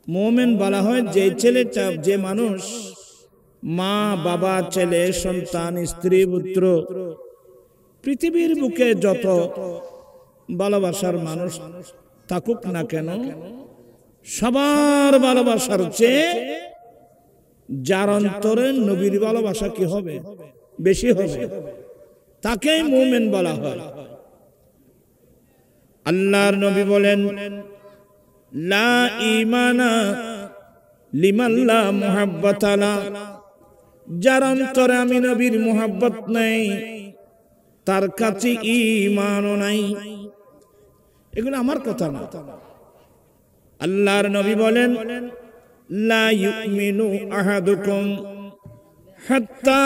মুমিন বলা হয় যে ছেলেটা, যে মানুষ মা বাবা ছেলে সন্তান স্ত্রী পুত্র পৃথিবীর বুকে যত ভালোবাসার মানুষ থাকুক না কেন, সবার ভালোবাসার চেয়ে যার অন্তরে নবীর ভালোবাসা কি হবে? বেশি হবে, তাকেই মুমিন বলা হয়। আল্লাহর নবী বলেন, লা ঈমানা লিমান লা মুহাব্বাতা লা, যার অন্তরে আমি নবীর মুহাব্বত নেই তার কাছে ঈমানও নাই। এগুলো আমার কথা না, আল্লাহর নবী বলেন, লা ইউমিনু আহাদুকুম হাত্তা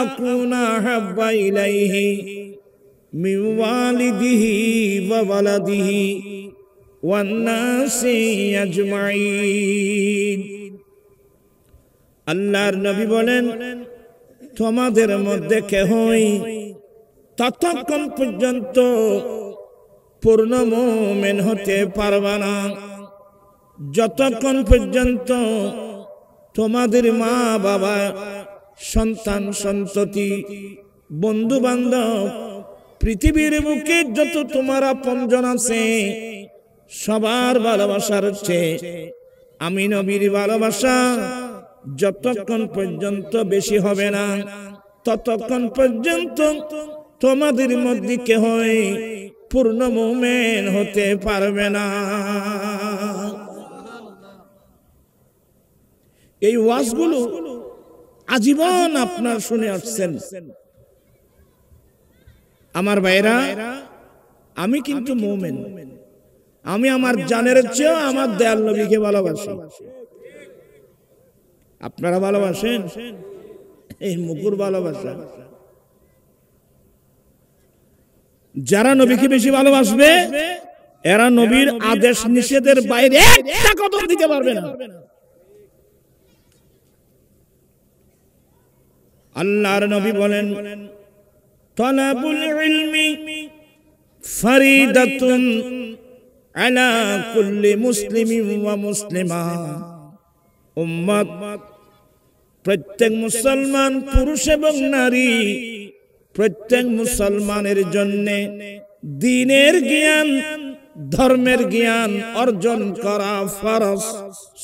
আকুনা হাব্বা ইলাইহি মিন ওয়ালিদিহি ওয়া ওয়ালাদিহি ওয়ান নাসি আজমাইন। আল্লাহর নবী বলেন, তোমাদের মধ্যে কেহই ততক্ষণ পর্যন্ত পূর্ণ মুমিন হতে পারবে না যতক্ষণ পর্যন্ত তোমাদের মা বাবা সন্তান সন্ততি বন্ধু বান্ধব পৃথিবীর বুকে যত তোমার আপনজন আছে সবার ভালোবাসার চেয়ে আমি নবীর ভালোবাসা যতক্ষণ পর্যন্ত বেশি হবে না ততক্ষণ পর্যন্ত তোমাদের মধ্যে কেহই পূর্ণ মুমিন হতে পারবে না। এই ওয়াজগুলো আজীবন আপনার শুনে আসছেন। আমার ভাইরা, আমি কিন্তু মুমিন, আমি আমার জানের চেয়েও আমার দয়াল নবীকে ভালোবাসি। আপনারা ভালোবাসেন? এই মুকুর ভালোবাসা। যারা নবীকে বেশি ভালোবাসবে এরা নবীর আদেশ নিষেধের বাইরে একটা কদম দিতে পারবে না। আল্লাহর নবী বলেন, তালাবুল ইলমি ফরিদাতুন আলা কুল্লি মুসলিমিন ওয়া মুসলিমা। উম্মত, প্রত্যেক মুসলমান পুরুষ এবং নারী, প্রত্যেক মুসলমানের জন্য দ্বীনের জ্ঞান ধর্মের জ্ঞান অর্জন করা ফরজ।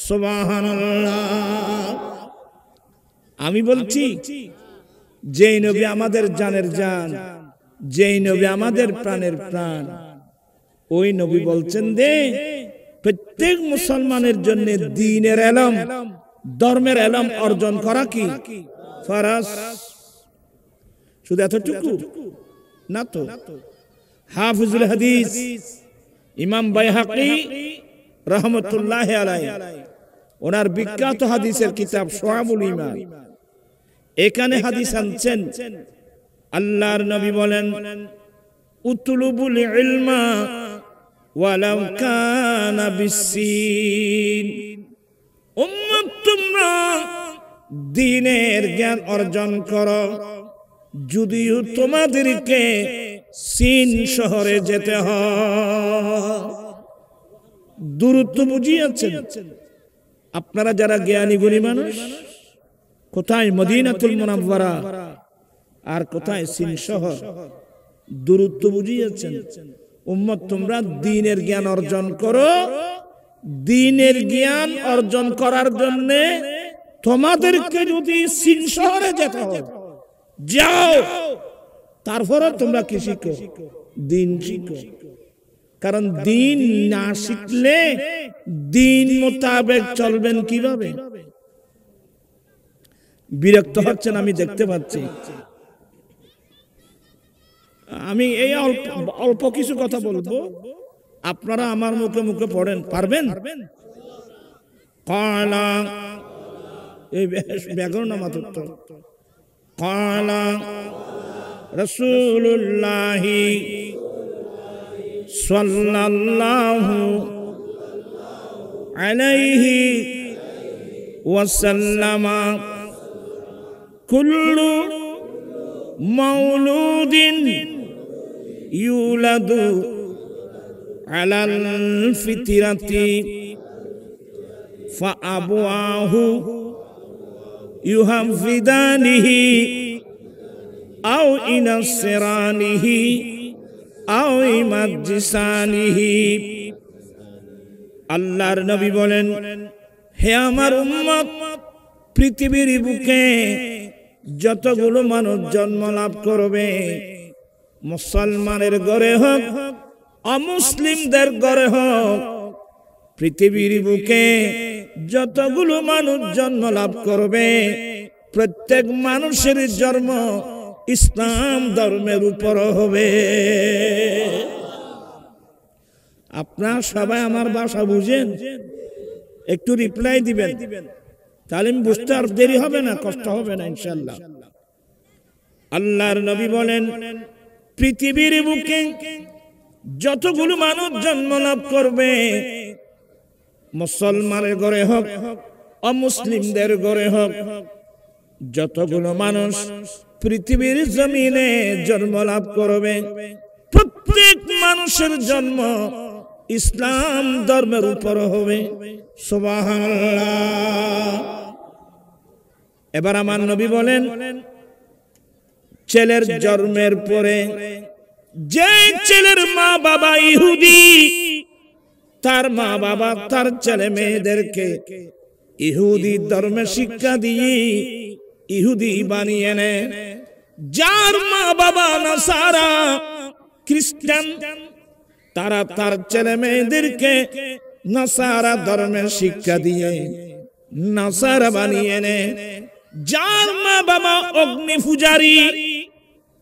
সুবহানাল্লাহ। আমি বলছি, যেই নবী আমাদের জানের জান, যেই নবী আমাদের প্রাণের প্রাণ, ওই নবী বলছেন যে প্রত্যেক মুসলমানের জন্য দ্বীনের ইলম ধর্মের ইলম অর্জন করা কি ফরজ। শুধু এতটুকু না তো, হাফিজুল হাদিস ইমাম বাইহাকি রাহমাতুল্লাহি আলাইহি ওনার বিখ্যাত হাদিসের কিতাব শুআবুল ঈমান, এখানে হাদিস আনছেন। আল্লাহর নবী বলেন, উতলুবুল ইলমা ওয়ালাউ কানা বিসসিন। উম্মত, তোমরা দ্বীনের জ্ঞান অর্জন করো যদিও তোমাদেরকে সিন শহরে যেতে হয়। দূরত্ব বুঝিয়েছেন আপনারা যারা জ্ঞানী গুণী মানুষ, কোথায় মদিনাতুল মুনাওয়ারা আর কোথায় সিন শহর, দূরত্ব বুঝিয়েছেন। উম্মত, তোমরা দ্বীনের জ্ঞান অর্জন করো। দ্বীনের জ্ঞান অর্জন করার জন্য তোমাদেরকে যদি সিন শহরে যেতে হয়, যাও। তারপরে তোমরা কি শিখো? দ্বীন শিখো। কারণ দ্বীন না শিখলে দ্বীন মোতাবেক চলবেন কিভাবে? বিরক্ত হচ্ছেন আমি দেখতে পাচ্ছি। আমি এই অল্প কিছু কথা বলবো, আপনারা আমার মুখে মুখে পড়েন, পারবেন? কালা, এই ব্যাকরণ মাত্র তো। কালা রাসূলুল্লাহি সাল্লাল্লাহু আলাইহি ওয়াসাল্লামা, কুল্লু মাউলুদিন ইউলাদু আলাল ফিতরাতি ফাআবওয়াহু ইউহাফিদানিহি আও ইনাসসিরানিহি আও ইমাজ্জিসানিহি। আল্লাহর নবী বলেন, হে আমার উম্মত, পৃথিবীর বুকে যতগুলো মানুষ জন্ম লাভ করবে, মুসলমানের ঘরে হোক অমুসলিমদের ঘরে হোক, পৃথিবীর বুকে যতগুলো মানুষ জন্ম লাভ করবে, প্রত্যেক মানুষের জন্ম ইসলাম ধর্মের উপর হবে। আপনারা সবাই আমার ভাষা বুঝেন? একটু রিপ্লাই দিবেন, তাহলে আমি বুঝতে আর দেরি হবে না, কষ্ট হবে না ইনশাআল্লাহ। আল্লাহর নবী বলেন, পৃথিবীর বুকে যতগুলো মানুষ জন্ম লাভ করবে, মুসলমানের ঘরে হোক অমুসলিমদের ঘরে হোক, যতগুলো মানুষ পৃথিবীর জমিনে জন্ম লাভ করবে, প্রত্যেক মানুষের জন্ম ইসলাম ধর্মের উপর হবে। সুবহানাল্লাহ। এবার আমার নবী বলেন, ছেলের জন্মের পরে যে ছেলের মা বাবা ইহুদি, তার মা বাবা তার ছেলে মেয়েদেরকে ইহুদি ধর্মের শিক্ষা দিয়ে ইহুদি বানিয়ে নেয়। যার মা বাবা নাসারা খ্রিস্টান, তারা তার ছেলে মেয়েদেরকে নাসারা ধর্মের শিক্ষা দিয়ে নাসারা বানিয়ে নেয়। যার মা বাবা অগ্নি পূজারী,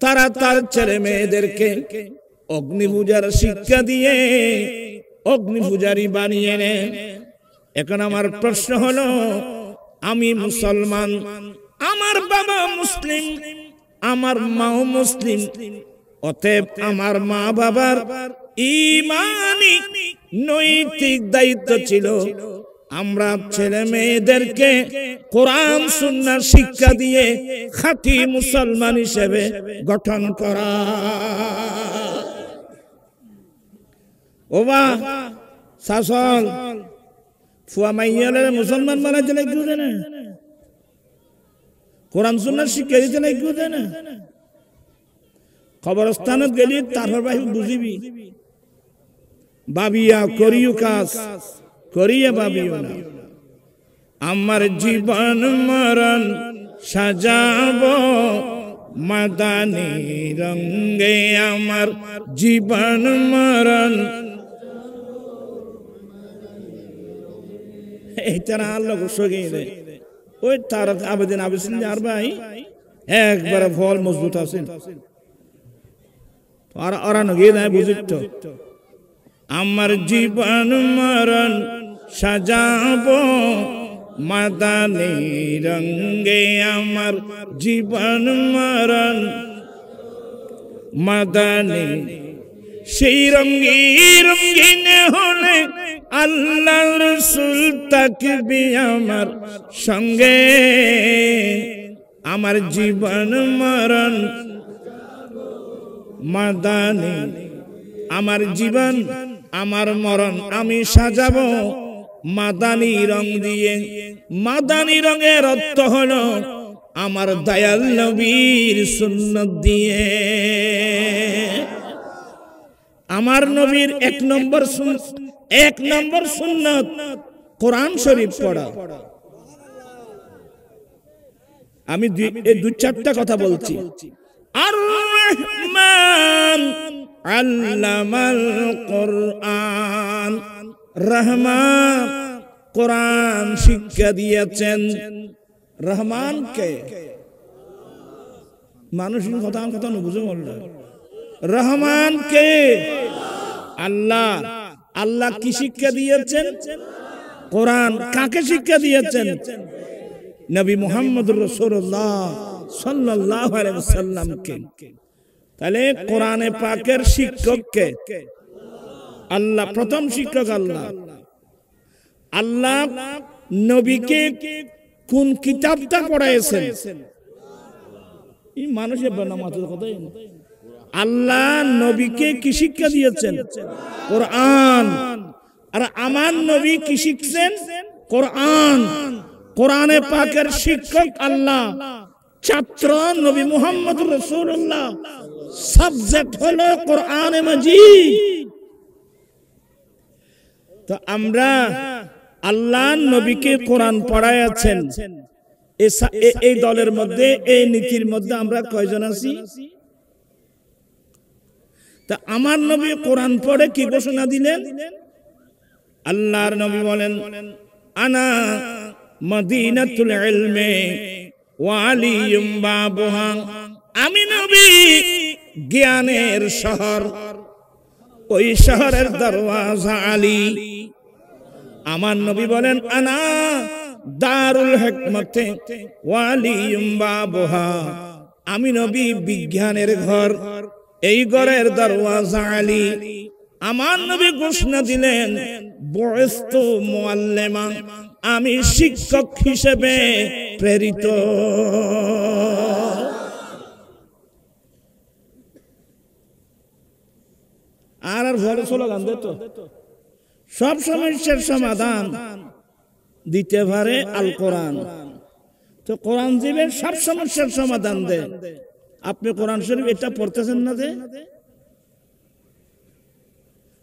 তারা তার ছেলে মেয়েদেরকে অগ্নি পূজার শিক্ষা দিয়ে অগ্নি পূজারী বানিয়ে নেয়। এখন আমার প্রশ্ন হলো, আমি মুসলমান, আমার বাবা মুসলিম, আমার মাও মুসলিম, অতএব আমার মা বাবার ঈমানি নৈতিক দায়িত্ব ছিল আমরা ছেলে মেয়েদেরকে কোরআন সুন্নাহ শিক্ষা দিয়ে খাঁটি মুসলমান হিসেবে গঠন করা। ওবা শাসন ফুয়া মাইয়ালের মুসলমান বানাইতে লাগবে না, কোরআন সুন্নাহ শিক্ষা দিতে লাগবে না। কবরস্থানত গেলি তারপর ভাই বুঝিবি, বাবিয়া করিও কাজ করিয়া ভাবিও না। আমার জীবন মরণ সাজাব মাদানী রঙে, আমার জীবন মরণ। এইটার আল্লাহ সগিয়ে দেয়। ওই তার আবেদন আবেদন আর ভাই একবার ফল মজবুত আছেন আর অরানো গিয়ে দেয় বুঝিত। আমার জীবন মরণ সাজাব মাদানী রঙে, আমার জীবন মরণ মাদানী। সেই রঙে রঙিন হলে আল্লাহ রাসূল থাকবে আমার সঙ্গে। আমার জীবন মরণ মাদানী, আমার জীবন আমার মরণ আমি সাজাবো মাদানী রং দিয়ে। মাদানী রঙের অর্থ হলো আমার দয়াল নবীর সুন্নাত দিয়ে। আমার নবীর এক নম্বর সুন্নাত কোরআন শরীফ পড়া। আমি দুই চারটা কথা বলছি। আর রহমান আল্লামাল কোরআন, রহমান কোরআন শিক্ষা দিয়েছেন। রহমানকে মানুষ কথা বুঝে বলল, রহমানকে আল্লাহ। আল্লাহ কি শিক্ষা দিয়েছেন? কোরআন। কাকে শিক্ষা দিয়েছেন? নবী মুহাম্মদুর রাসূলুল্লাহ সাল্লাল্লাহু আলাইহি ওয়াসাল্লামকে। তাহলে কোরআনে পাকের শিক্ষক কে? আল্লাহ, প্রথম শিক্ষক আল্লাহ। আল্লাহ নবীকে কোন কিতাবটা পড়াইছেন? এই মানুষের বানামাতের কথাই। আল্লাহ নবীকে কি শিক্ষা দিয়েছেন? কোরআন। আর আমার নবী কি শিখছেন? কোরআন, কোরআনে পাকের শিক্ষক আল্লাহ, ছাত্র নবী মুহাম্মদ রাসূলুল্লাহ, সাবজেক্ট হলো কোরআনে মাজিদ। তো আমরা আল্লাহর নবীকে কোরআন পড়ায়াছেন, এই দলের মধ্যে, এই নীতির মধ্যে আমরা কয়জন আছি? তা আমার নবী কোরআন পড়ে কি ঘোষণা দিলেন? আল্লাহর নবী বলেন, আনা মদিনাতুল ইলমি ওয়া আলিয়ুম বাবুহা, আমি নবী জ্ঞানের শহর, ওই শহরের দরওয়াজা আলী। আমার নবী বলেন, আনা দারুল হিকমতে ওয়া আলিয়ুম বাবুহা, আমি নবী বিজ্ঞানের ঘর, এই ঘরের দরওয়াজা আলী। আমার নবী ঘোষণা দিলেন, বুইস্তু মুআল্লিমা, আমি শিক্ষক হিসেবে প্রেরিত। আর ভালো স্লোগান দিত, সব সমস্যার সমাধান দিতে পারে আল কোরআন। তো কোরআন জীবের সব সমস্যার সমাধান দেয়। আপনি কোরআন শরীফ এটা পড়তেছেন না যে?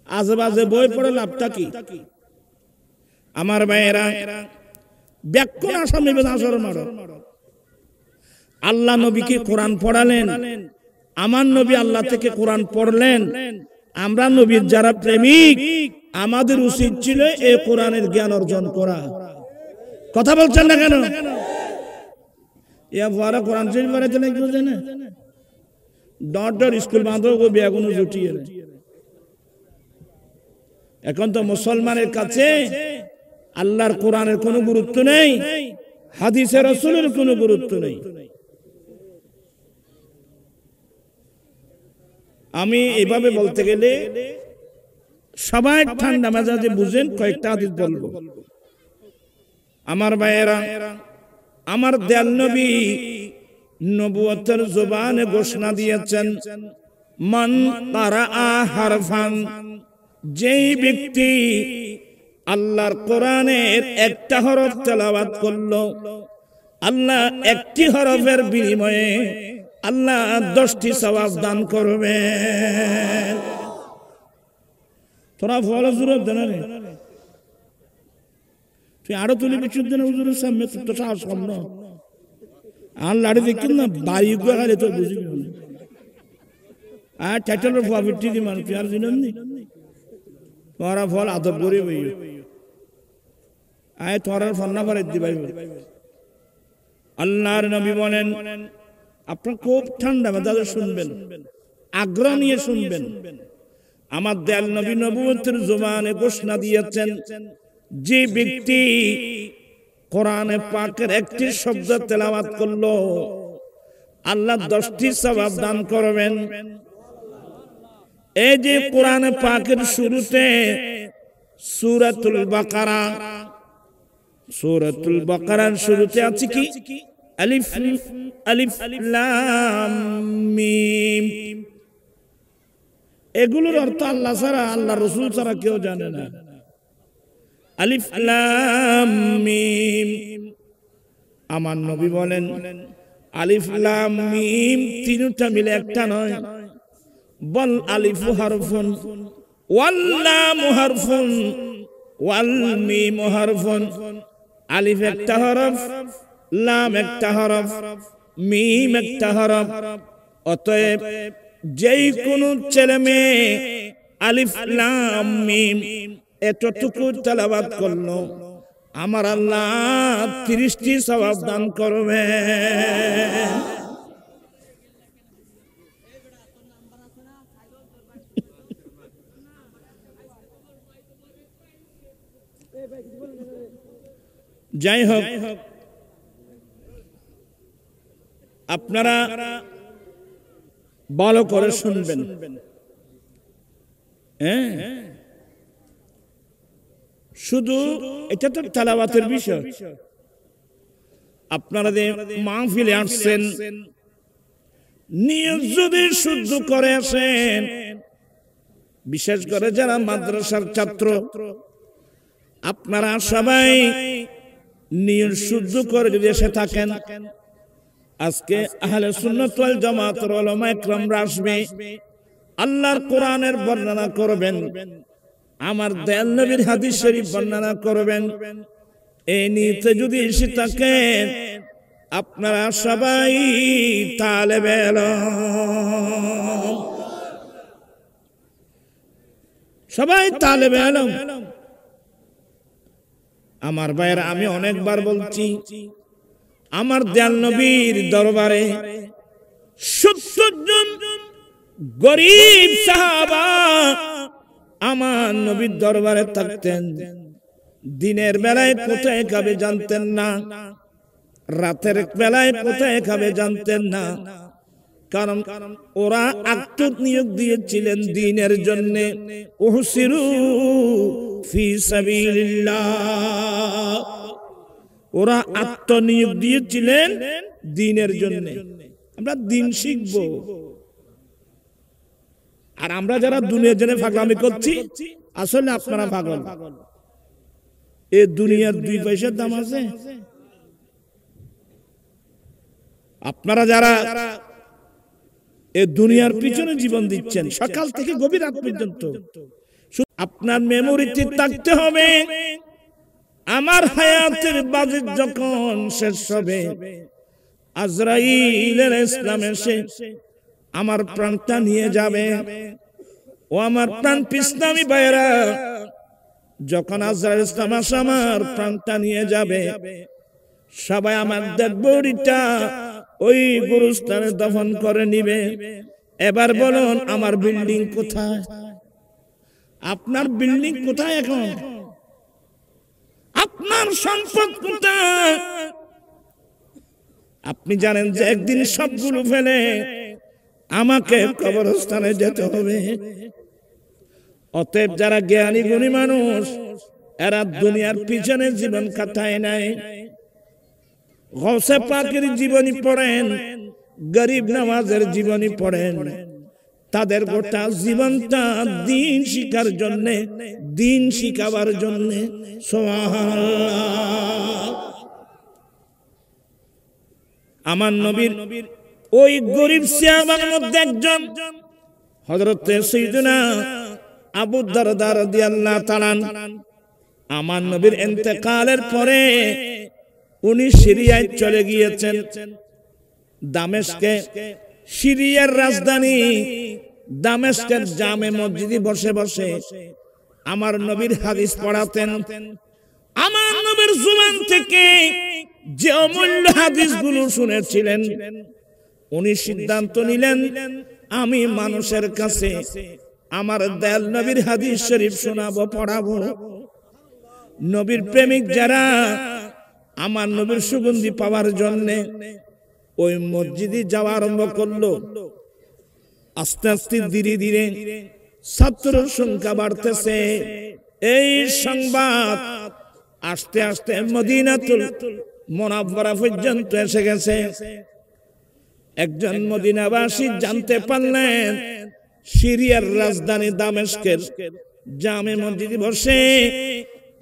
আজে বাজে বই পড়ে লাভটা কি? আমার ভাইয়েরা, ব্যাকুল আসামি বেদাসর মারো। আল্লাহ নবীকে কোরআন পড়ালেন, আমার নবী আল্লাহ থেকে কোরআন পড়লেন। আমরা নবীর যারা প্রেমিক, আমাদের উচিত ছিল এই কোরআনের জ্ঞান অর্জন করা। কথা বলছেন না কেন? কোরআন শরীফ পড়াইতে লাগবে না, ডর স্কুল বাঁধব বেগুন জুটিয়ে। এখন তো মুসলমানের কাছে আল্লাহর কোরআনের কোনো গুরুত্ব নেই, হাদিসের রাসূলের কোনো গুরুত্ব নেই। আমি এভাবে বলতে গেলে সবাই ঠান্ডা মেজাজে বুঝেন, কয়েকটা হাদিস বলবো। আমার ভাইয়েরা, আমার দয়াল নবী নবুয়তের জবানে ঘোষণা দিয়েছেন, মান কারাআ হারফান, যেই ব্যক্তি আল্লাহর কোরআনের একটা হরফ তেলাওয়াত করলো, আল্লাহ একটি হরফের বিনিময়ে আল্লাহ 10টি সওয়াব দান করবেন। তোরা ফল জুরব দেন রে, তুই আরো তুলি বিশুদ্ধ না হুজুরের সামনে তো সাহস কম না। আর লাড়ি দেখছেন না, বাড়ি গুয়া খালি তো বুঝবি না। আর টাইটেলের ফিফটি দি মানুষ আর দিলেন নি, তোরা ফল আদব করে বই আয়, তোরার ফন্না ফলে দিবাই। আল্লাহর নবী বলেন, আপনার খুব ঠান্ডা মেজাজে শুনবেন, আগ্রহ নিয়ে শুনবেন। আমার দয়াল নবী নবুয়তের জবানে ঘোষণা দিয়েছেন, যে ব্যক্তি কোরআনে পাকের একটি শব্দ তেলাওয়াত করলো, আল্লাহ 10টি সওয়াব দান করবেন। এই যে কোরআনে পাকের শুরুতে সূরাতুল বাকারা, সূরাতুল বাকারার শুরুতে আছে কি? আলিফ আলিফ লাম মিম। এগুলোর অর্থ আল্লাহ ছাড়া, আল্লাহ রাসূল ছাড়া কেউ জানে না। আলিফ লাম মিম। আমার নবী বলেন, আলিফ লাম মিম তিনটা মিলে একটা নয়। বল আলিফু হারফুন ওয়াল লামু হারফুন ওয়াল মিমু হারফুন। আলিফ একটা হরফ, লাম একটা হরফ, মিম একটা হরফ। অতএব যেই কোনো ছেলে মেয়ে আলিফ লাম মিম এতটুকু তেলাওয়াত করলো, আমার আল্লাহ 30টি সওয়াব দান করবে। যাই হোক, আপনারা ভালো করে শুনবেন। হ্যাঁ, শুধু এটা তো তেলাওয়াতের বিষয়। আপনারা যে মাহফিলে আসছেন, নিয়ত যদি শুদ্ধ করে আসেন, বিশেষ করে যারা মাদ্রাসার ছাত্র, আপনারা সবাই নিয়ত শুদ্ধ করে যদি এসে থাকেন, আজকে আহলে সুন্নাত ওয়াল জামাতের উলামা ইকরামরা আসবে, আল্লাহর কোরআনের বর্ণনা করবেন, আমার দয়াল নবীর হাদিস শরীফ বর্ণনা করবেন। এই নিয়তে যদি এসে থাকেন, আপনারা সবাই তালেবে ইলম, সবাই তালেবে ইলম। আমার ভাইয়েরা, আমি অনেকবার বলছি, আমার দয়াল নবীর দরবারে ৭০ জন গরীব সাহাবা আমার নবীর দরবারে থাকতেন। দিনের বেলায় কোথায় খাবে জানতেন না, রাতের বেলায় কোথায় খাবে জানতেন না, কারণ ওরা আত্মনিয়োগ দিয়েছিলেন দিনের জন্য। উহসিরু ফি সাবিলিল্লাহ, ওরা আত্মনিয়োগ দিয়েছিলেন দিনের জন্য। আমরা দিন শিখবো, আর আমরা যারা দুনিয়ার জন্য পাগলামি করছি, আসলে আপনারা পাগল। এই দুনিয়ার 2 পয়সার দাম আছে। আপনারা যারা এই দুনিয়ার পিছনে জীবন দিচ্ছেন সকাল থেকে গভীর রাত পর্যন্ত, আপনার মেমোরিতে থাকতে হবে, আমার হায়াতের বাজেট যখন শেষ হবে, আজরাইল আলাইহিস সালাম এসে আমার প্রাণটা নিয়ে যাবে। ও আমার প্রাণ ইসলামী ভাইরা, যখন আজরাইল ইসলাম আসে আমার প্রাণটা নিয়ে যাবে, সবাই আমার ডেড বডিটা ওই গুরুস্থানে দফন করে নিবে। এবার বলুন, আমার বিল্ডিং কোথায়? আপনার বিল্ডিং কোথায়? এখন আপনার সম্পদ কোথায়? আপনি জানেন যে একদিন সবগুলো ফেলে আমাকে কবরস্থানে যেতে হবে। অতএব যারা জ্ঞানী গুণী মানুষ, এরা দুনিয়ার পিছনে জীবন কাটায় নাই। গৌসে পাকের জীবনী পড়েন, গরিব নওয়াজের জীবনী পড়েন, তাদের গোটা জীবনটা দিন শিখার জন্য, দিন শিখাবার জন্য। সুবহানাল্লাহ। আমার নবীর ওই গরিব সাহাবার মধ্যে একজন হযরত সাইয়্যিদুনা আবু দারদা রাদিয়াল্লাহু তাআলা, আমার নবীর ইন্তেকালের পরে উনি সিরিয়ায় চলে গিয়েছেন, দামেস্কে। সিরিয়ার রাজধানী দামেস্কের জামে মসজিদে বসে বসে আমার নবীর হাদিস পড়াতেন। আমার নবীর জবান থেকে যে অমূল্য হাদিসগুলো শুনেছিলেন, উনি সিদ্ধান্ত নিলেন, আমি মানুষের কাছে আমার দয়াল নবীর হাদিস শরীফ শোনাবো, পড়াবো। নবীর প্রেমিক যারা আমার নবীর সুগন্ধি পাওয়ার জন্য ওই মসজিদে যাওয়া আরম্ভ করলো। আস্তে আস্তে ধীরে ধীরে ছাত্রের সংখ্যা বাড়তেছে। এই সংবাদ আস্তে আস্তে মদিনাতুল মুনাওয়ারা পর্যন্ত এসে গেছে। একজন মদিনাবাসী জানতে পারলেন, সিরিয়ার রাজধানী দামেস্কের জামে মসজিদে বসে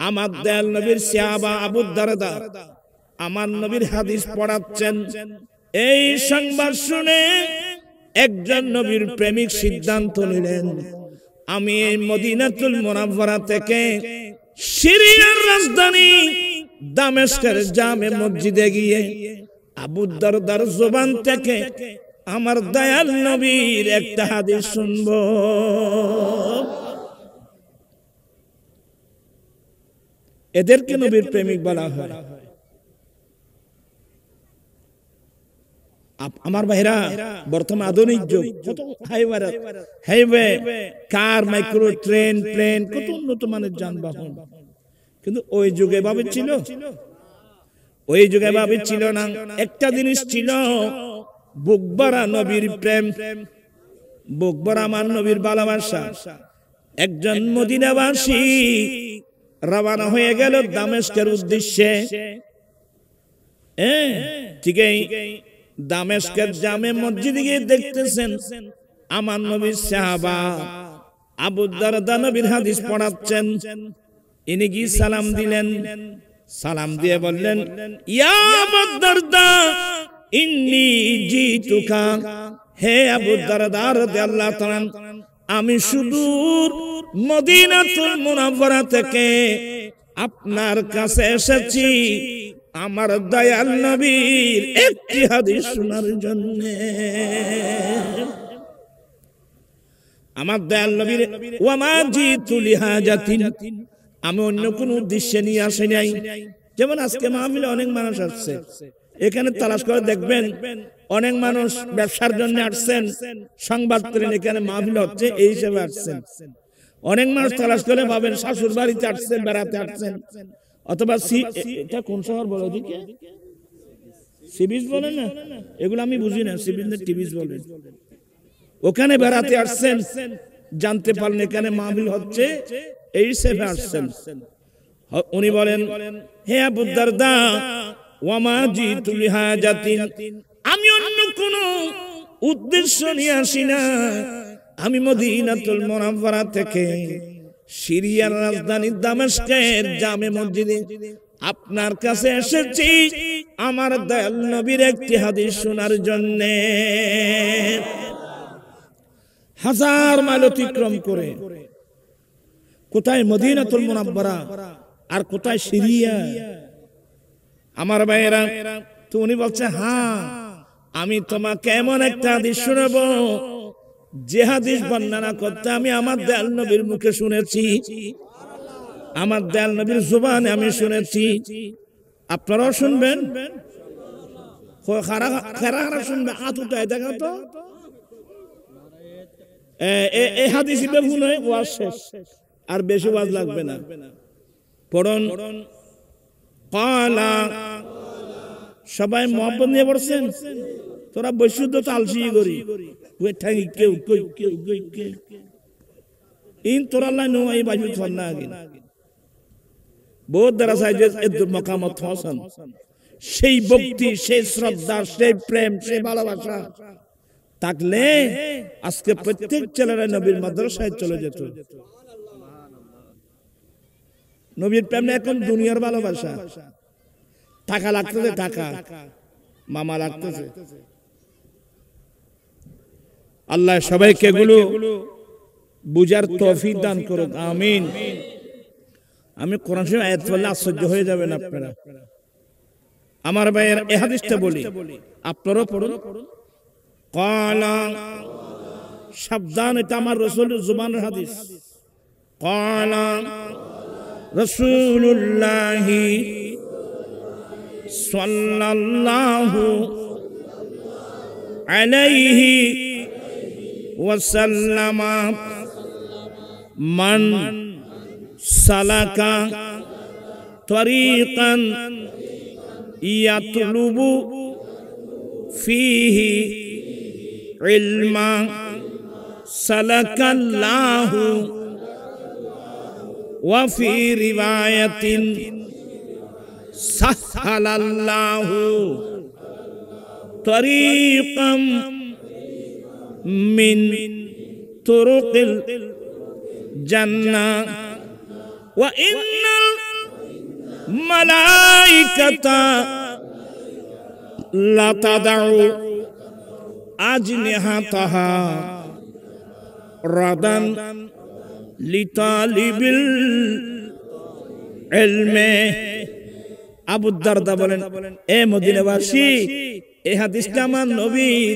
আমার দয়াল নবীর সাহাবা আবু দারদা আমার নবীর হাদিস পড়াচ্ছেন। এই সংবাদ শুনে একজন নবীর প্রেমিক সিদ্ধান্ত নিলেন, আমি এই মদিনাতুল মুনাওয়ারা থেকে সিরিয়ার রাজধানী দামেস্কের জামে মসজিদে গিয়ে আবু দারদার জবান থেকে আমার দয়াল নবীর একটা হাদিস শুনবো। এদেরকে নবীর প্রেমিক বলা হয়। আমার ভাইরা, বর্তমান আধুনিক যুগ, কত হাইওয়ে, কার, মাইক্রো ট্রেন, প্লেন, কত উন্নত মানের যানবাহন, কিন্তু ওই যুগে ভাবে ছিল? ওই যুগে ভাবে ছিল না। একটা জিনিস ছিল, বুক ভরা নবীর প্রেম, বুক ভরা আমার নবীর ভালোবাসা। একজন মদিনাবাসী রওনা হয়ে গেল দামেস্কের উদ্দেশ্যে। ঠিক দামেস্কের জামে মসজিদে গিয়ে দেখতেছেন আমার নবীর সাহাবা আবু দারদা নবীর হাদিস পড়াচ্ছেন। ইনি কি সালাম দিলেন? সালাম দিয়ে বললেন, ইয়া আবু দারদা ইন্নী জিতুকা, হে আবু দারদা রাদিয়াল্লাহু তাআলা, আমি সুদূর মদিনাতুল মুনাওয়ারা থেকে আপনার কাছে এসেছি আমার দয়াল নবীর একটি হাদিস শোনার জন্য। আমার দয়াল নবীর ওয়ামা জিতু লিহাজাতিন, আমি অন্য কোন উদ্দেশ্যে নিয়ে আসি নাই। যেমন আজকে মাহফিলে অনেক মানুষ আসছে, এখানে তালাশ করে দেখবেন অনেক মানুষ ব্যবসার জন্য আসছেন, সংবাদ করেন এখানে মাহফিল হচ্ছে এই হিসেবে আসছেন। অনেক মানুষ তালাশ করে ভাবেন শাশুড় বাড়িতে আসছেন, বেড়াতে আসছেন, অথবা এটা কোন শহর বলো দিকে সি বিচ বলে না, এগুলো আমি বুঝি না, সি বিচ না টি বিচ বলে, ওখানে বেড়াতে আসছেন, জানতে পারলেন এখানে মাহফিল হচ্ছে এই হিসেবে আসছেন। উনি বলেন, হে আবু দারদা ওয়ামা জিতু লিহাজাতিন, আমি অন্য কোন উদ্দেশ্য নিয়ে আসি না, আমি মদিনাতুল মুনাওয়ারা থেকে সিরিয়ার রাজধানী দামেস্কের জামে মসজিদে আপনার কাছে এসেছি আমার দয়াল নবীর একটি হাদিস শোনার জন্য। হাজার মাইল অতিক্রম করে, কোথায় মদিনাতুল মুনাওয়ারা আর কোথায় সিরিয়া। আমার ভাইয়েরা, তো উনি বলছে, হ্যাঁ আমি তোমাকে এমন একটা হাদিস শোনাবো যে হাদিস বর্ণনা করতে আমি আমার দয়াল নবীর মুখে শুনেছি, আমার দয়াল নবীর জবানে আমি শুনেছি। আপনারাও শুনবেন, খারা শুনবে, হাত উঠায় দেখা তো। এই হাদিস ওয়াজ শেষ, আর বেশি ওয়াজ লাগবে না। পড়ুন, ক্বালা, সবাই মহব্বত নিয়ে পড়ছেন। তোরা বৈশুদ্ধ তো আলসি করি ইন তোরা নো এই বাজু ছন্না আগে বহুত দ্বারা সাইজে এদুর মাকামত হাসান, সেই ভক্তি, সেই শ্রদ্ধা, সেই প্রেম, সেই ভালোবাসা থাকলে আজকে প্রত্যেক ছেলেরা নবীর মাদ্রাসায় চলে যেত। নবীর প্রেম এখন দুনিয়ার ভালোবাসা, টাকা লাগতেছে, টাকা মামা লাগতেছে। আল্লাহ সবাইকে এগুলো বুঝার তৌফিক দান করুক, আমিন। আমি কোরআন শরীফ আয়াত পড়লে আশ্চর্য হয়ে যাবেন আপনারা। আমার ভাইয়ের এই হাদিসটা বলি, আপনারাও পড়ুন। ক্বালা, সাবধান, এটা আমার রাসূলের জবানের হাদিস। ক্বালা রাসূলুল্লাহ সাল্লাল্লাহু আলাইহি ওয়াসাল্লাম, মান সালাকা তরিকান ইয়াতলুবু ফিহি ইলমা সালাকাল্লাহু ওয়া ফি রিওয়ায়াতিন সাহহালাল্লাহু তরিকাম মিন তুরুকিল জান্নাহ ওয়া ইন্নাল মালাইকাতা লা তাদউ আজনিহাতাহা রাদান লিতালিবিল ইলমে। আবু দারদা বলেন, এ মদিনাবাসী, এই হাদিসটা আমার নবীর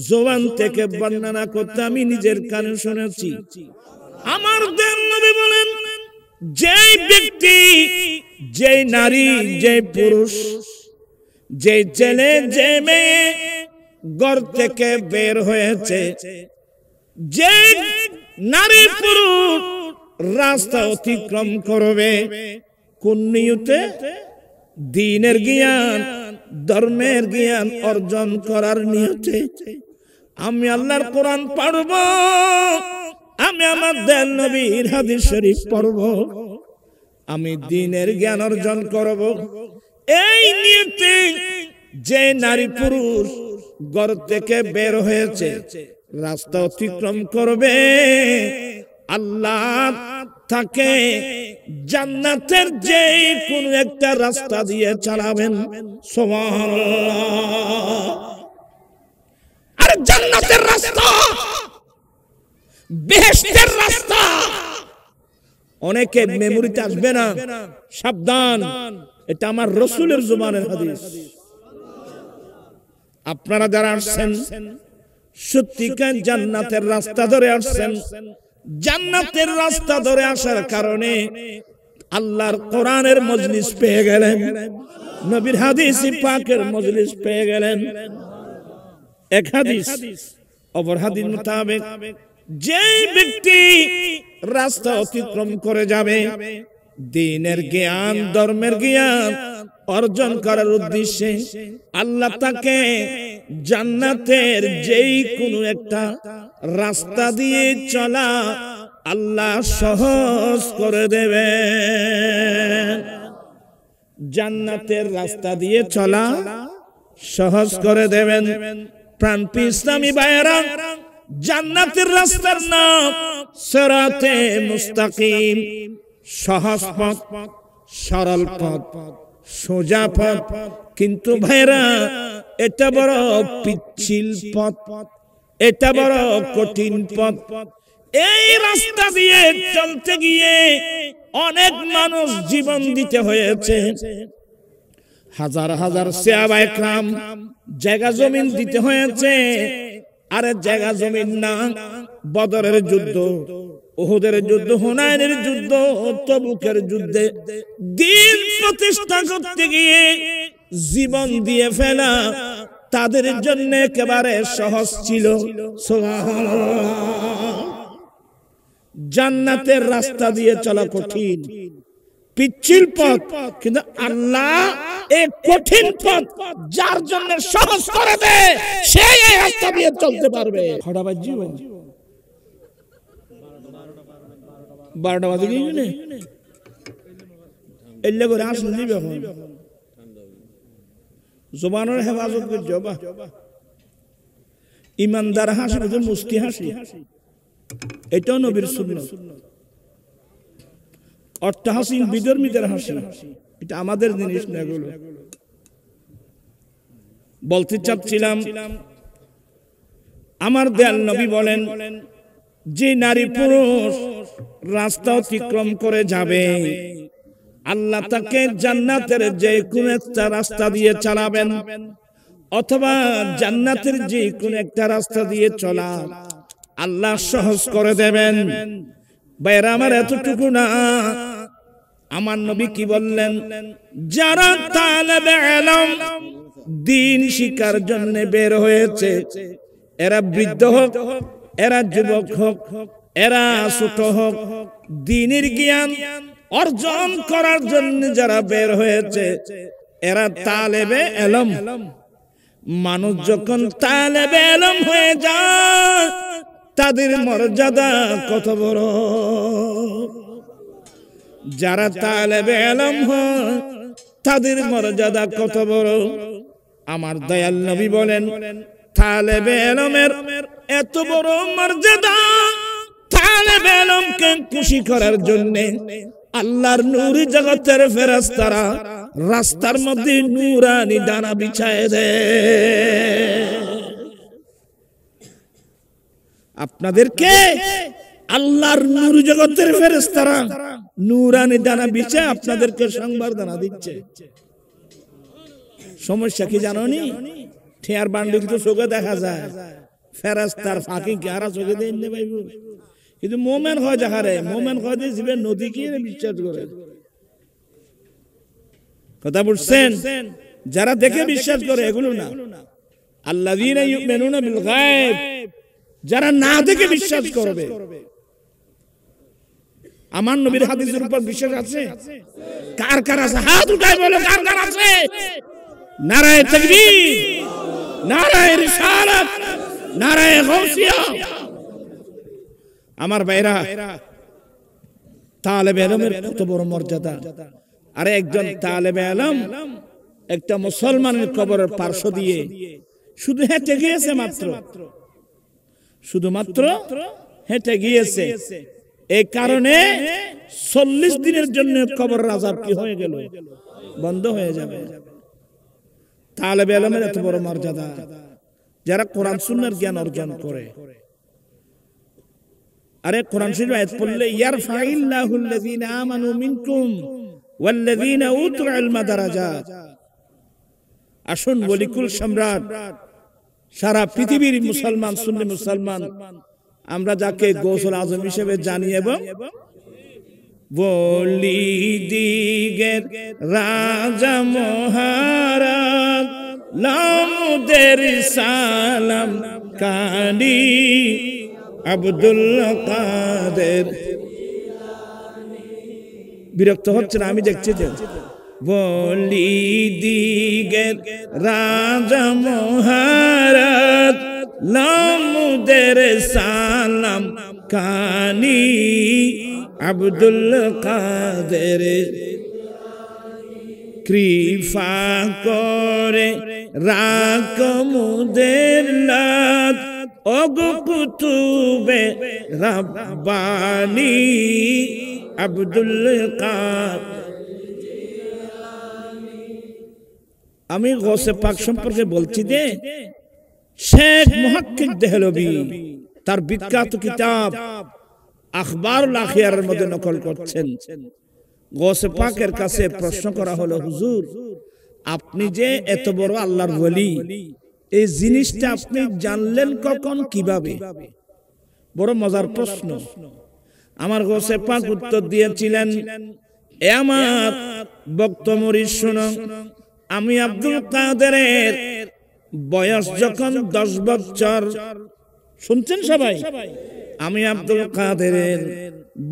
জবান থেকে বর্ণনা করতে আমি নিজের কানে শুনেছি। আমার দয়াল নবী বলেন, যে ব্যক্তি, যে নারী, যে পুরুষ, যে ছেলে, যে মেয়ে ঘর থেকে বের হয়েছে, যে নারী পুরুষ রাস্তা অতিক্রম করবে কোন নিয়তে? দ্বীনের জ্ঞান, ধর্মের জ্ঞান অর্জন করার নিয়তে। আমি আল্লাহর কোরআন পড়ব, আমি আমার দয়াল নবীর হাদিস শরীফ পড়ব, আমি দ্বীনের জ্ঞান অর্জন করব, এই নিয়তে যে নারী পুরুষ ঘর থেকে বের হয়েছে, রাস্তা অতিক্রম করবে, আল্লাহ তাকে জান্নাতের যে কোন একটা রাস্তা দিয়ে চালাবেন। সুবহানাল্লাহ। আর জান্নাতের রাস্তা, বেহেশতের রাস্তা অনেকে মেমোরিতে আসবে না, সাবধান, এটা আমার রাসূলের জবানের হাদিস। আপনারা যারা আসছেন সত্যিকার জান্নাতের রাস্তা ধরে আসছেন, জান্নাতের রাস্তা ধরে আসার কারণে আল্লাহর কোরআনের মজলিস পেয়ে গেলেন, নবীর হাদিস পাকের মজলিস পেয়ে গেলেন। এক হাদিস, অপর হাদিস মোতাবেক যেই ব্যক্তি রাস্তা অতিক্রম করে যাবে দ্বীনের জ্ঞান, ধর্মের জ্ঞান অর্জন করার উদ্দেশ্যে, আল্লাহ তাকে জান্নাতের যেই কোনো একটা রাস্তা দিয়ে চলা আল্লাহ সহজ করে দেবেন। জান্নাতের রাস্তা দিয়ে চলা সহজ করে দেবেন। প্রাণপ্রিয় ইসলামী ভাইয়েরা, জান্নাতের রাস্তার নাম সিরাতে মুস্তাকিম, সহজ পথ, সরল পথ, সোজা পথ। কিন্তু ভাইরা এটা বড় পিচ্ছিল পথ, এটা বড় কঠিন পথ। এই রাস্তা দিয়ে চলতে গিয়ে অনেক মানুষ জীবন দিতে হয়েছে, হাজার হাজার সাহাবা একরাম জায়গা জমিন দিতে হয়েছে। আরে জায়গা জমিন না, বদরের যুদ্ধ, উহুদের যুদ্ধ, হুনাইনের যুদ্ধ, তবুকের যুদ্ধে দ্বীন প্রতিষ্ঠা করতে গিয়ে জীবন দিয়ে ফেলা তাদের জন্য একেবারে সহজ ছিল। সুবহানাল্লাহ। জান্নাতের রাস্তা দিয়ে চলা কঠিন, পিচ্ছিল পথ, কিন্তু আল্লাহ এই কঠিন পথ যার জন্য সহজ করে দেয়, সেই এই রাস্তা দিয়ে চলতে পারবে। খড়াবাজ জীবন 12টা বাজে গিয়ে এলে করে আসলে দিবে। এখন জবানের হেফাজত করছে, ইমানদার হাসি বলছে মুস্কি হাসি, এটাও নবীর সুন্নাত। অট্টহাসিন বিধর্মীদের হাসি, এটা আমাদের জিনিস না। এগুলো বলতে চাচ্ছিলাম, আমার দয়াল নবী বলেন, যে নারী পুরুষ রাস্তা অতিক্রম করে যাবে আল্লাহ তাকে জান্নাতের যে কোন একটা রাস্তা দিয়ে চালাবেন, অথবা জান্নাতের যে কোন একটা রাস্তা দিয়ে চলা আল্লাহ সহজ করে দেবেন। ভাইরা আমার, এতটুকু না, আমার নবী কি বললেন, যারা তালেবে ইলম দ্বীন শিক্ষার জন্য বের হয়েছে, এরা বৃদ্ধ হোক, এরা যুবক হোক, এরা ছোট হোক, দ্বীনের জ্ঞান অর্জন করার জন্য যারা বের হয়েছে এরা তালেবে ইলম। মানুষ যখন তালেবে ইলম হয়ে যায় তাদের মর্যাদা কত বড়। যারা তালেবে ইলম হয় তাদের মর্যাদা কত বড়। আমার দয়াল নবী বলেন, তালেবে ইলমের এত বড় মর্যাদা, তালেবে ইলমকে খুশি করার জন্য আল্লাহর নূরি জগতের ফেরেশতারা রাস্তার মধ্যে নূরানি ডানা বিছায় দেয়। আপনাদেরকে আল্লাহর নূরি জগতের ফেরেশতারা নূরানি ডানা বিছায় আপনাদেরকে সংবর্ধনা দিচ্ছে। সমস্যা কি জানোনি? ঠেয়ার বান্ডিল তো চোখে দেখা যায়, ফেরেশতার ফাঁকি কারা চোখে দেয় না ভাইব। কিন্তু মোমেন হয় যাহারে, মোমেন হয় যে জীবের নদী কি বিশ্বাস করে। কথা বুঝছেন? যারা দেখে বিশ্বাস করে এগুলো না। আল্লাযীনা ইউমিনুনা বিল গায়ব, যারা না দেখে বিশ্বাস করবে। আমার নবীর হাদিসের উপর বিশ্বাস আছে? কার কার আছে? হাত উঠাই বলো, কার কার আছে? নারায়ে তাকবীর, নারায়ে রিসালাত, নারায়ে গাউসিয়া। আমার ভাইরা, তালেবে ইলমের কত বড় মর্যাদা। আরে একজন তালেবে ইলম একটা মুসলমানের কবরের পার্শ্ব দিয়ে শুধু হেঁটে গিয়েছে, মাত্র শুধুমাত্র হেঁটে গিয়েছে। এই কারণে 40 দিনের জন্য কবর আযাব কি হয়ে গেল, বন্ধ হয়ে যাবে। তালেবে ইলমের এত বড় মর্যাদা, যারা কোরআন সুন্নাহর জ্ঞান অর্জন করে। আরে কোরআন শরীফ আয়াত পড়লে ইয়ারফাইল্লাহুল লাযিনা আমানু মিনকুম ওয়াল্লাযিনা উতুল ইলমা দারাজাত। আসুন ওলিকুল সম্রাট সারা পৃথিবীর মুসলমান, সুন্নি মুসলমান, আমরা যাকে গৌসুল আজম হিসেবে জানি, এবং ওলিদিগের রাজা মহারাজ লামুদের সালাম কানি আব্দুল কাদের। বিরক্ত হচ্ছে না? আমি দেখছি যে ওলিদিগের রাজা মহারাজ লামুদের সালাম কানি আব্দুল কাদের। কৃপা করে রাকমুদের লাত ওগো কুতুবে রাব্বানি আব্দুল কাদের। আমি গৌসে পাক সম্পর্কে বলছি যে শেখ মুহাক্কিক দেহলভী তার বিখ্যাত কিতাব আখবারুল আখিয়ারের মধ্যে নকল করছেন। গৌসে পাকের কাছে প্রশ্ন করা হলো, হুজুর আপনি যে এত বড় আল্লাহর ওলি, এই জিনিসটা আপনি জানলেন কখন, কিভাবে? বড় মজার প্রশ্ন। আমার গৌসে পাক উত্তর দিয়েছিলেন, এ আমার বক্তব্য শুনো, আমি আব্দুল কাদেরের বয়স যখন 10 বছর, শুনছেন সবাই? আমি আব্দুল কাদেরের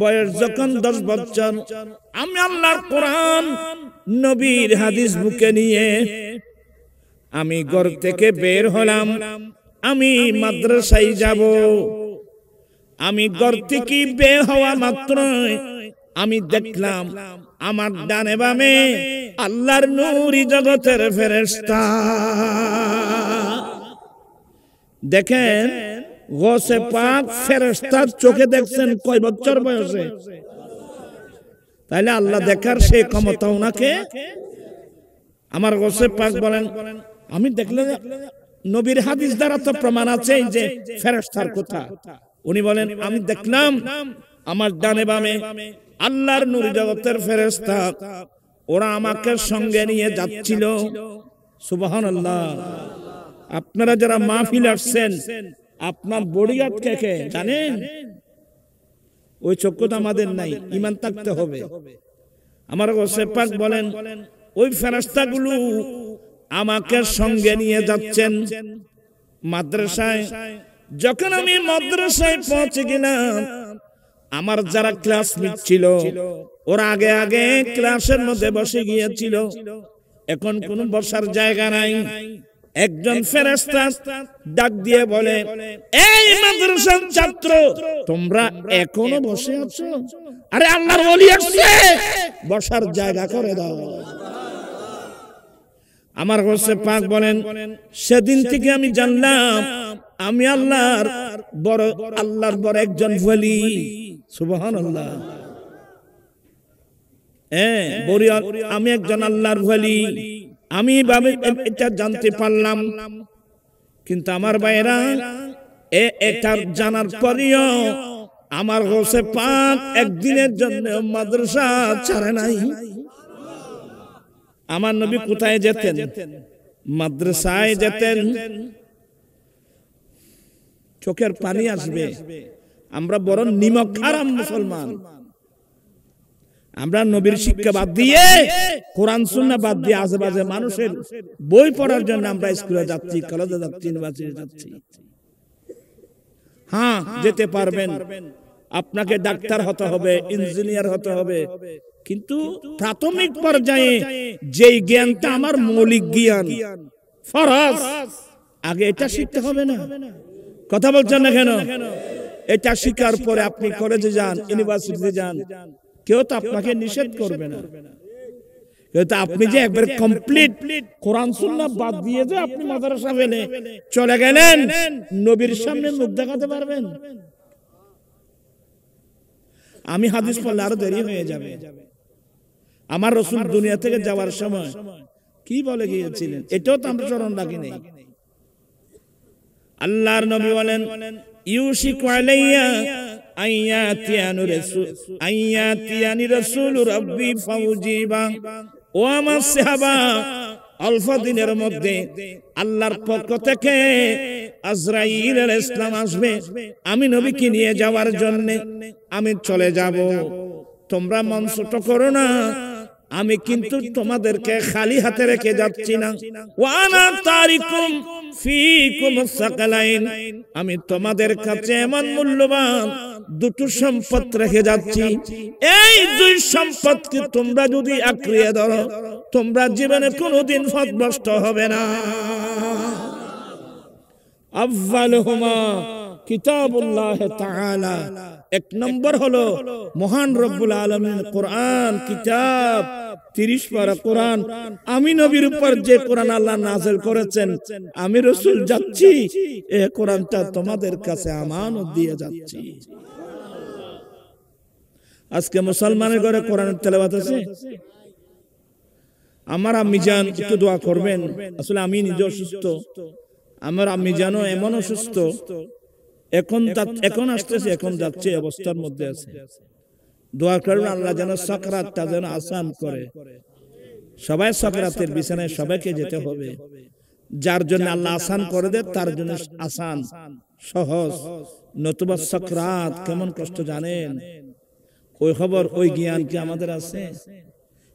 বয়স যখন 10 বছর, আমি আল্লাহর কোরআন নবীর হাদিস বুকে নিয়ে আমি ঘর থেকে বের হলাম, আমি মাদ্রাসায় যাব। আমি ঘর থেকে বের হওয়া মাত্র আমি দেখলাম আমার ডানে বামে আল্লাহর নূরি জগতের ফেরেশতা। দেখেন গৌসে পাক ফেরেশতার চোখে দেখছেন কয় বছর বয়সে? তাহলে আল্লাহ দেখার সেই ক্ষমতা ওনাকে। আমার গৌসে পাক বলেন, আমি দেখলাম, নবীর হাদিস দ্বারা তো প্রমাণ আছে যে ফেরেশতার কথা। উনি বলেন, আমি দেখলাম আমার ডানে বামে আল্লাহর নূরি জগতের ফেরেশতা, ওরা আমাকে সঙ্গে নিয়ে যাচ্ছিল। সুবহানাল্লাহ। আপনারা যারা মাহফিল আসছেন, আপনার বডিগার্ড কে কে জানেন? ওই চক্ষু তো আমাদের নাই, ঈমান থাকতে হবে। আমার গৌসে পাক বলেন, ওই ফেরেশতাগুলো আমাকে সঙ্গে নিয়ে যাচ্ছেন মাদ্রাসায়। যখন আমি মাদ্রাসায় পৌঁছে গেলাম, আমার যারা ক্লাসমেট ছিল ওরা আগে আগে ক্লাসের মধ্যে বসে গিয়েছিল, এখন কোনো বসার জায়গা নাই। একজন ফেরেশতা ডাক দিয়ে বলে, এই মাদ্রাসার ছাত্র, তোমরা এখনো বসে আছো? আরে আল্লাহর ওলি আসছে, বসার জায়গা করে দাও। আমার গৌসে পাক বলেন, সেদিন থেকে আমি জানলাম আমি আল্লাহর বড় একজন ওলি। সুবহানাল্লাহ। আমি একজন আল্লাহর ওলি, আমি এটা জানতে পারলাম। কিন্তু আমার ভাইরা, এটা জানার পরেও আমার গৌসে পাক একদিনের জন্য মাদ্রাসা ছাড়ে নাই। আমার নবী কোথায় যেতেন? মাদ্রাসায় যেতেন। চোখের পানি আসবে। আমরা বড় নিমক হারাম মুসলমান। আমরা নবীর শিক্ষা বাদ দিয়ে, কোরআন সুন্নাহ বাদ দিয়ে আজেবাজে মানুষের বই পড়ার জন্য আমরা স্কুলে যাচ্ছি, কলেজে যাচ্ছি, ইউনিভার্সিটি যাচ্ছি। হ্যাঁ, যেতে পারবেন, আপনাকে ডাক্তার হতে হবে, ইঞ্জিনিয়ার হতে হবে, কিন্তু প্রাথমিক পর্যায়ে যেই জ্ঞানটা আমার মৌলিক জ্ঞান ফরজ, আগে এটা শিখতে হবে না? কথা বলছেন না কেন? এটা শিখার পরে আপনি কলেজে যান, ইউনিভার্সিটিতে যান, কেউ তো আপনাকে নিষেধ করবে না। কিন্তু আপনি যে একবার কমপ্লিট কোরআন সুন্নাহ বাদ দিয়ে যে আপনি মাদ্রাসা ফেলে চলে গেলেন, নবীর সামনে মুখ দেখাতে পারবেন? আমি হাদিস পড়লে আরো দেরি হয়ে যাবে। আমার রাসূল দুনিয়া থেকে যাওয়ার সময় কি বলে গিয়েছিলেন এটাও তো আমরা স্মরণ রাখি নাই। আল্লাহর নবী বলেন ইউশিকু আলাইয়া আইয়াতিয়ানি রাসূল রাব্বি ফাউজিবা। ও আমার সাহাবা, অল্প দিনের মধ্যে আল্লাহর পক্ষ থেকে আজরাইল আলাইহিস সালাম আসবে আমি নবীকে নিয়ে যাওয়ার জন্য। আমি চলে যাব, তোমরা মন ছোট করো না, আমি কিন্তু তোমাদেরকে খালি হাতে রেখে যাচ্ছি না। ওয়ানা তারিকুম ফিকুম সাকালাইন, আমি তোমাদের কাছে এমন মূল্যবান দুটো সম্পদ রেখে যাচ্ছি। এই দুই সম্পদকে তোমরা যদি আঁকড়িয়ে ধরো তোমরা জীবনে কোনোদিন পথভ্রষ্ট হবে না। আফজালুহুমা কিতাবুল্লাহ তাআলা, এক নম্বর হলো মহান রব্বুল আলামিন কোরআন কিতাব, 30 পারা কোরআন। আমি নবীর উপর যে কোরআন আল্লাহ নাযিল করেছেন, আমি রাসূল যাচ্ছি এই কোরআনটা তোমাদের কাছে আমানত দিয়ে যাচ্ছি। আজকে মুসলমানের ঘরে কোরআনের তেলাওয়াত আছে। আমার আম্মি জান একটু দোয়া করবেন। আসলে আমি নিজে অসুস্থ, আমার আম্মি জানও এমন অসুস্থ, এখন আসতেছে, এখন যাচ্ছে, অবস্থার মধ্যে আছে। দোয়া করবেন আল্লাহ যেন সাকরাতটা যেন আসান করে। সবাই সাকরাতের বিছানায় সবাইকে যেতে হবে। যার জন্য আল্লাহ আসান করে দেয় তার জন্য আসান সহজ, নতুবা সাকরাত কেমন কষ্ট জানেন। ওই খবর ওই জ্ঞান কি আমাদের আছে?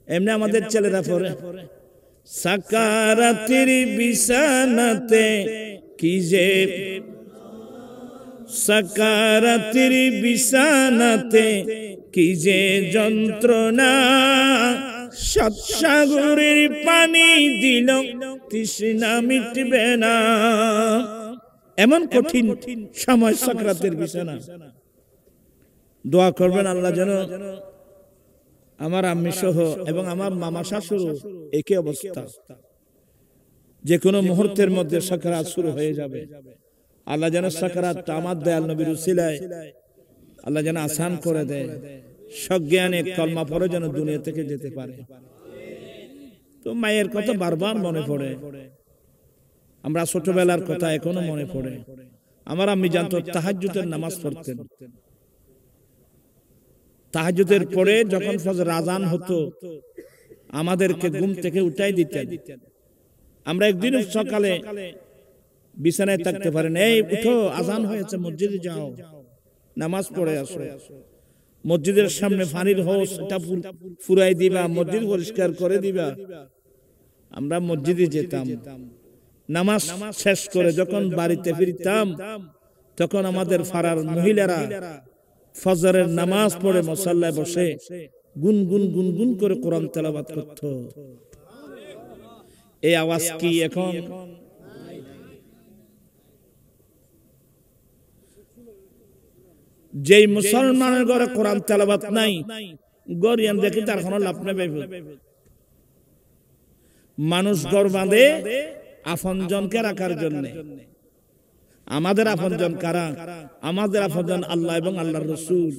এমনি আমাদের ছেলেরা পড়ে সাকারাতের বিছানাতে কি যে, সাকারাতের বিছানাতে কি যে যন্ত্রণা, সাত সাগরের পানি দিল তৃষ্ণা মিটবে না। এমন কঠিন সময় সাকারাতের বিছানা। দোয়া করবেন আল্লাহ যেন আমার আম্মি সহ এবং আমার মামা শাশুড় একই অবস্থা, যে কোনো মুহূর্তের মধ্যে সাকারাত শুরু হয়ে যাবে। আল্লাহ যেন সাকারাতটা আমার দয়াল নবীর উসিলায় আল্লাহ যেন আসান করে দেয়। সজ্ঞানে কলমা পড়ে যেন দুনিয়া থেকে যেতে পারে। তো মায়ের কথা বারবার মনে পড়ে, আমরা ছোটবেলার কথা এখনো মনে পড়ে। আমার আম্মি জানতো তাহাজ্জুদের নামাজ পড়তেন। তাহাজ্জুদের পরে যখন ফজর আযান হতো আমাদেরকে ঘুম থেকে উঠাই দিতেন। আমরা একদিন সকালে বিছানায় থাকতে পারেন, এই উঠো আযান হয়েছে, মসজিদে যাও, নামাজ পড়ে আসো। মসজিদের সামনে পানির হোস এটা ফুরাই দিবা, মসজিদ পরিষ্কার করে দিবা। আমরা মসজিদে যেতাম, নামাজ শেষ করে যখন বাড়িতে ফিরতাম তখন আমাদের পাড়ার মহিলারা ফজরের নামাজ পড়ে মুসাল্লায় বসে গুনগুন গুনগুন করে কোরআন তেলাওয়াত করত। এই আওয়াজ কি এখন? যেই মুসলমানের ঘরে কোরআন তেলাওয়াত নাই, গরিয়ান দেখি তার কোনো লাভ নেই। মানুষ ঘর বাঁধে আপনজনকে রাখার জন্য। আমাদের আপনজন কারা? আমাদের আপনজন আল্লাহ এবং আল্লাহর রাসূল।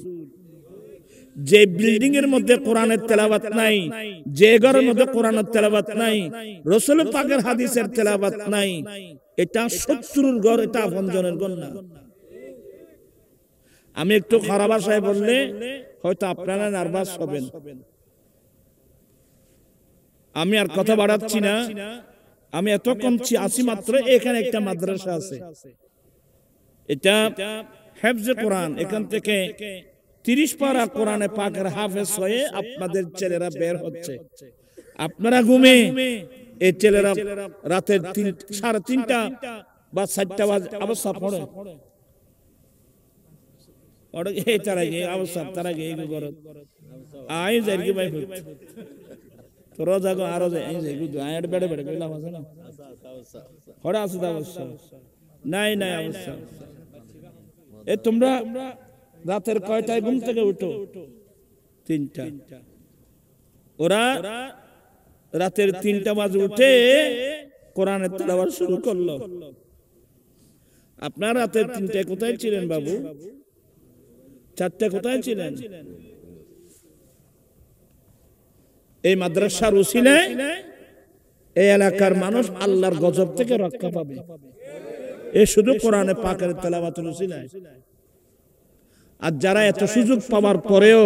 যে বিল্ডিং এর মধ্যে কোরআনের তেলাওয়াত নাই, যে ঘরের মধ্যে কোরআনের তেলাওয়াত নাই, রাসূল পাকের হাদিসের তেলাওয়াত নাই, এটা শত্রুর ঘর, এটা আপনজনের ঘর না। আমি একটু খারাপ ভাষায় বললে হয়তো আপনারা নার্ভাস হবেন, আমি আর কথা বাড়াচ্ছি না। আমি এত কমছি আসি মাত্র, এখানে একটা মাদ্রাসা আছে, এটা হেফজে কোরআন। এখান থেকে 30 পারা কোরআনে পাকের হাফেজ হয়ে আপনাদের ছেলেরা বের হচ্ছে। আপনারা ঘুমে, এই ছেলেরা রাতের 3:30টা বা 4টা বাজে অবস্থা পড়ে তারা গিয়ে অবস্থা, তারা গিয়ে আই যাই কি ভাই তোরা যাগো আরো যায় আয়ার বেড়ে বেড়ে কইলাম আছে না হড়া আছে অবস্থা নাই নাই অবস্থা। এ তোমরা রাতের কয়টায় ঘুম থেকে উঠো? 3টা। ওরা রাতের 3টা বাজে উঠে কোরআনের তেলাওয়াত শুরু করলো। আপনার রাতের 3টায় কোথায় ছিলেন বাবু? চারটে কোথায় ছিলেন? এই মাদ্রাসার উসিলায় এই এলাকার মানুষ আল্লাহর গজব থেকে রক্ষা পাবে। এ শুধু কোরআনে পাকের তেলাওয়াতের উসিলায়। আর যারা এত সুযোগ পাওয়ার পরেও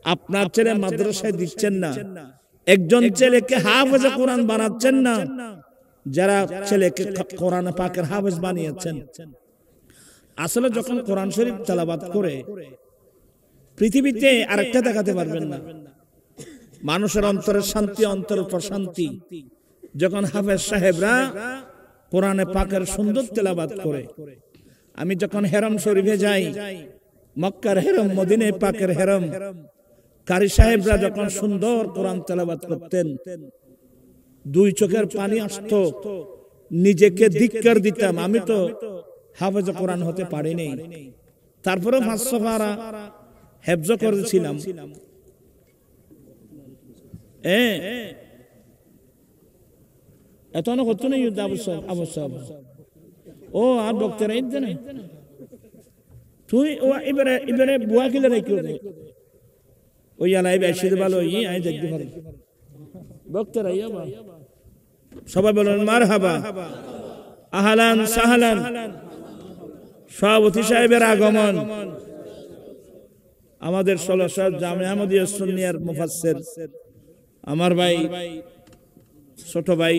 আপনার ছেলে মাদ্রাসায় দিচ্ছেন না, একজন ছেলেকে হাফেজে কোরআন বানাচ্ছেন না, যারা ছেলেকে কোরআনে পাকের হাফেজ বানিয়েছেন, আসলে যখন কোরআন শরীফ তেলাওয়াত করে পৃথিবীতে আরেকটা দেখাতে পারবেন না। মানুষের অন্তরের শান্তি, অন্তরের প্রশান্তি যখন হাফেজ সাহেবরা কোরআনে পাকের সুন্দর তেলাওয়াত করে। আমি যখন হেরম শরীফে যাই, মক্কার হেরম, মদিনে পাকের হেরম, কারি সাহেবরা যখন সুন্দর কোরআন তেলাওয়াত করতেন, দুই চোখের পানি আসতো, নিজেকে ধিক্কার দিতাম, আমি তো হাফেজ কোরআন হতে পারিনি, তারপরে 500 পারা হেফজ করেছিলাম। এত না কত নেই ও আর বক্তারা ইদ্দে না তুই ও এবারে বুয়া কিলে রেখে ওই আলাই বেশি ভালো আই দেখতে পারে বক্তারা সবাই বলেন মারহাবা, আহলান সাহলান। সভাপতি সাহেবের আগমন, আমাদের 16 জামে আহমদিয়া সুন্নিয়ার মুফাসসির আমার ভাই, ছোট ভাই,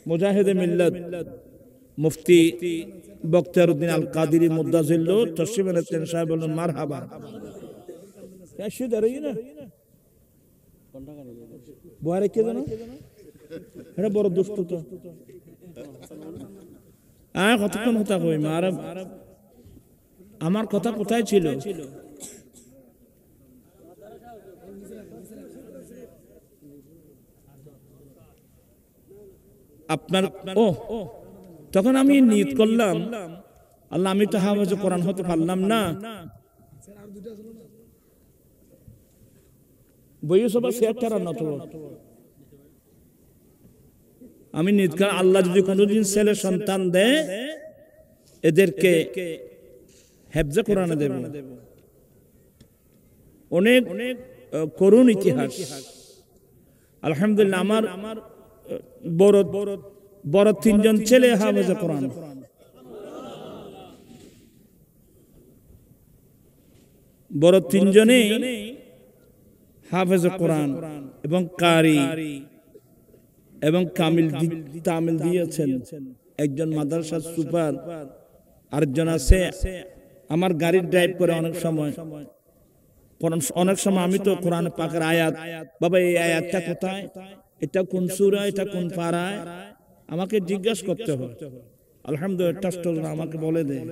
মুজাহিদে মিল্লাত মুফতি বখতিয়ারউদ্দিন আল কাদেরী মুদাজিল্লু তশরিফ এনেছেন। সাহেব বলেন মারহাবা। ক্যাশে দাঁড়াই না বহারে কে জানো, এটা বড় দুষ্ট তো। কতক্ষণ কথা কই মার, আমার কথা কোথায় ছিল? আপনার ও তখন আমি নিয়ত করলাম, আল্লাহ আমি তো হাফেজ কোরআন হতে পারলাম না, বইয়ে সবার শেয়ারটা না তো। আমি নিয়ত করলাম আল্লাহ যদি কোনোদিন ছেলে সন্তান দেয়, এদেরকে হেফজে কোরআনে দেব। অনেক করুণ ইতিহাস। আলহামদুলিল্লাহ আমার বড় 3 জন ছেলে হাফেজে কোরআন। বড় 3 জনেই হাফেজে কোরআন এবং কারি এবং তামিল দিয়েছেন। একজন মাদ্রাসার সুপার, আরেকজন আছে আমার গাড়ির ড্রাইভ করে। অনেক সময় আমি তো কোরআন পাকের আয়াত, বাবা এই আয়াতটা কোথায়, এটা কোন সূরা, এটা কোন পারায়, আমাকে জিজ্ঞাসা করতে হয়। আলহামদুলিল্লাহ আমাকে বলে দেয়।